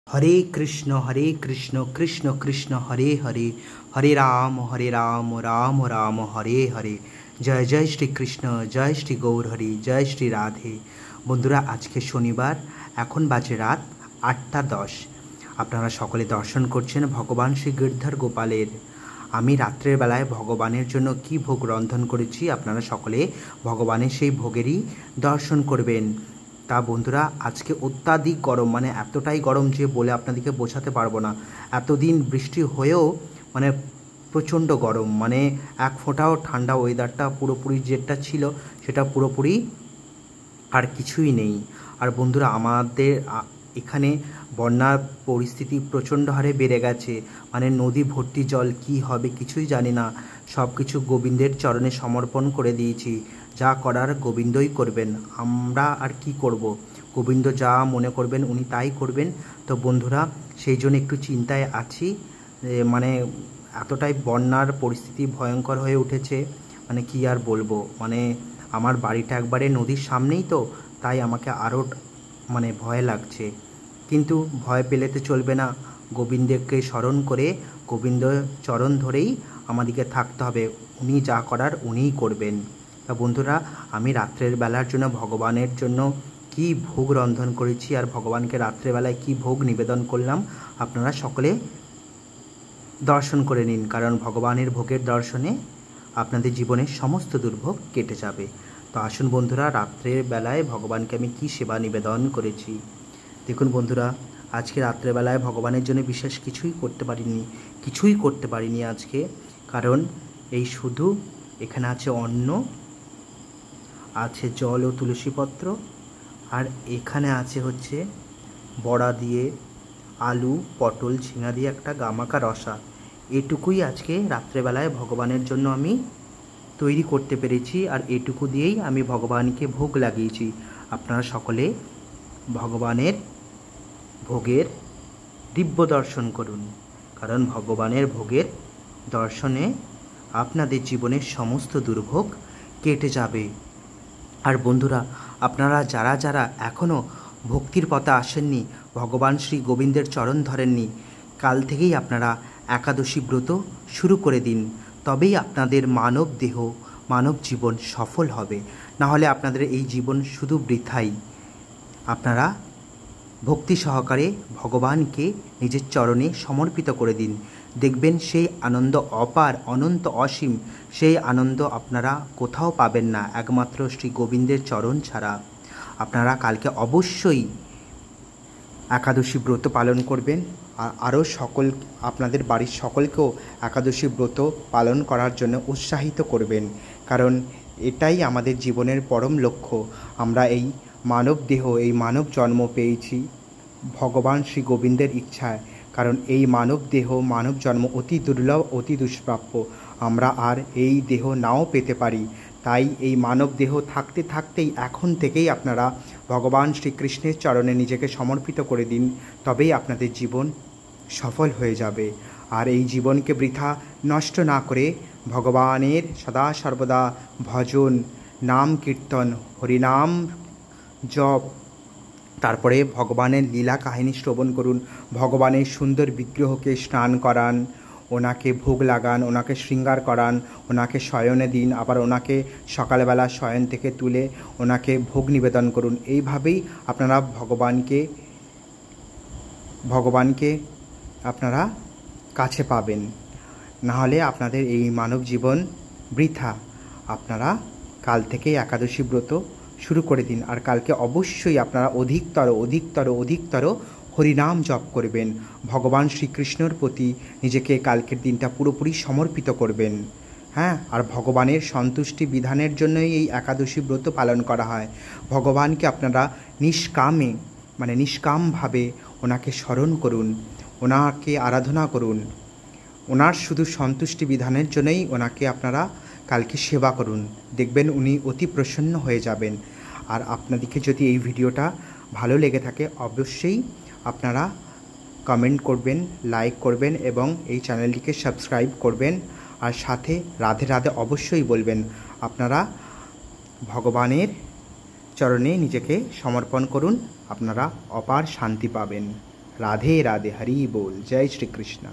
हरे कृष्ण कृष्ण कृष्ण हरे हरे, हरे राम राम राम हरे हरे। जय जय श्री कृष्ण, जय श्री गौर हरि, जय श्री राधे। बंधुरा आज के शनिवार এখন বাজে রাত ৮টা ১০। আপনারা সকলে দর্শন করছেন ভগবান শ্রী গিরধর গোপালের। আমি রাত্রের বেলায় ভগবানের জন্য কি ভোগ রন্ধন করেছি আপনারা সকলে ভগবানের সেই ভোগেরই দর্শন করবেন। তা বন্ধুরা আজকে অত্যাধিক গরম, মানে এতটাই গরম যে বলে আপনাদেরকে বোঝাতে পারবো না। এতদিন বৃষ্টি হয়েও মানে প্রচণ্ড গরম, মানে এক ফোঁটাও ঠান্ডা ওয়েদারটা পুরোপুরি যেটা ছিল সেটা পুরোপুরি আর কিছুই নেই। আর বন্ধুরা আমাদের এখানে বন্যার পরিস্থিতি প্রচণ্ড হারে বেড়ে গেছে, মানে নদী ভর্তি জল, কি হবে কিছুই জানি না। সব কিছু গোবিন্দের চরণে সমর্পণ করে দিয়েছি, যা করার গোবিন্দই করবেন, আমরা আর কি করব। গোবিন্দ যা মনে করবেন উনি তাই করবেন। তো বন্ধুরা সেই জন্য একটু চিন্তায় আছি, মানে এতটাই বন্যার পরিস্থিতি ভয়ঙ্কর হয়ে উঠেছে, মানে কি আর বলবো। মানে আমার বাড়িটা একবারে নদীর সামনেই, তো তাই আমাকে আরও মানে ভয় লাগছে। কিন্তু ভয় পেলে তো চলবে না, গোবিন্দকে স্মরণ করে গোবিন্দ চরণ ধরেই আমাদেরকে থাকতে হবে, উনি যা করার উনিই করবেন। তা বন্ধুরা আমি রাত্রের বেলার জন্য ভগবানের জন্য কি ভোগ রন্ধন করেছি আর ভগবানকে রাত্রেবেলায় কি ভোগ নিবেদন করলাম আপনারা সকলে দর্শন করে নিন, কারণ ভগবানের ভোগের দর্শনে আপনাদের জীবনের সমস্ত দুর্ভোগ কেটে যাবে। তো আসুন বন্ধুরা রাত্রের বেলায় ভগবানকে আমি কি সেবা নিবেদন করেছি দেখুন। বন্ধুরা আজকে রাত্রেবেলায় ভগবানের জন্য বিশেষ কিছুই করতে পারিনি আজকে, কারণ এই শুধু এখানে আছে অন্ন, আছে জল ও তুলসীপত্র, আর এখানে আছে হচ্ছে বড়া দিয়ে আলু পটল ঝিঙা দিয়ে একটা গামাকা রসা। এটুকুই আজকে রাত্রেবেলায় ভগবানের জন্য আমি তৈরি করতে পেরেছি, আর এটুকু দিয়েই আমি ভগবানকে ভোগ লাগিয়েছি। আপনারা সকলে ভগবানের ভোগের দিব্য দর্শন করুন, কারণ ভগবানের ভোগের দর্শনে আপনাদের জীবনের সমস্ত দুর্ভোগ কেটে যাবে। আর বন্ধুরা আপনারা যারা যারা এখনও ভক্তির পথে আসেননি, ভগবান শ্রী গোবিন্দের চরণ ধরেননি, কাল থেকেই আপনারা একাদশী ব্রত শুরু করে দিন, তবেই আপনাদের মানব দেহ মানব জীবন সফল হবে। না হলে আপনাদের এই জীবন শুধু বৃথাই। আপনারা ভক্তি সহকারে ভগবানকে নিজের চরণে সমর্পিত করে দিন, দেখবেন সেই আনন্দ অপার, অনন্ত, অসীম। সেই আনন্দ আপনারা কোথাও পাবেন না, একমাত্র শ্রী গোবিন্দের চরণ ছাড়া। আপনারা কালকে অবশ্যই একাদশী ব্রত পালন করবেন, আর আরও আপনাদের বাড়ির সকলকেও একাদশী ব্রত পালন করার জন্য উৎসাহিত করবেন, কারণ এটাই আমাদের জীবনের পরম লক্ষ্য। আমরা এই মানব দেহ, এই মানব জন্ম পেয়েছি ভগবান শ্রী গোবিন্দের ইচ্ছায়, কারণ এই মানব দেহ মানব জন্ম অতি দুর্লভ, অতি দুষ্প্রাপ্য। আমরা আর এই দেহ নাও পেতে পারি, তাই এই মানব দেহ থাকতে থাকতেই এখন থেকেই আপনারা ভগবান শ্রীকৃষ্ণের চরণে নিজেকে সমর্পিত করে দিন, তবেই আপনাদের জীবন সফল হয়ে যাবে। আর এই জীবনকে বৃথা নষ্ট না করে ভগবানের সদা সর্বদা ভজন, নাম কীর্তন, হরিনাম জপ, তারপরে ভগবানের লীলা কাহিনী শ্রবণ করুন, ভগবানের সুন্দর বিগ্রহকে স্নান করান, ওনাকে ভোগ লাগান, ওনাকে শৃঙ্গার করান, ওনাকে শয়নে দিন, আবার ওনাকে সকালবেলা শয়ন থেকে তুলে ওনাকে ভোগ নিবেদন করুন। এইভাবেই আপনারা ভগবানকে আপনারা কাছে পাবেন, নাহলে আপনাদের এই মানব জীবন বৃথা। আপনারা কাল থেকেই একাদশী ব্রত শুরু করে দিন, আর কালকে অবশ্যই আপনারা অধিকতর হরিনাম জপ করবেন, ভগবান শ্রীকৃষ্ণর প্রতি নিজেকে কালকের দিনটা পুরোপুরি সমর্পিত করবেন। হ্যাঁ, আর ভগবানের সন্তুষ্টি বিধানের জন্যই এই একাদশী ব্রত পালন করা হয়। ভগবানকে আপনারা নিষ্কামভাবে ওনাকে স্মরণ করুন, ওনাকে আরাধনা করুন, ওনার শুধু সন্তুষ্টি বিধানের জন্যই ওনাকে আপনারা কালকে সেবা করুন, দেখবেন উনি অতি প্রসন্ন হয়ে যাবেন। আর আপনাদেরকে যদি এই ভিডিওটা ভালো লেগে থাকে অবশ্যই আপনারা কমেন্ট করবেন, লাইক করবেন এবং এই চ্যানেলটিকে সাবস্ক্রাইব করবেন, আর সাথে রাধে রাধে অবশ্যই বলবেন। আপনারা ভগবানের চরণে নিজেকে সমর্পণ করুন, আপনারা অপার শান্তি পাবেন। राधे राधे, हरि बोल, जय श्री कृष्ण।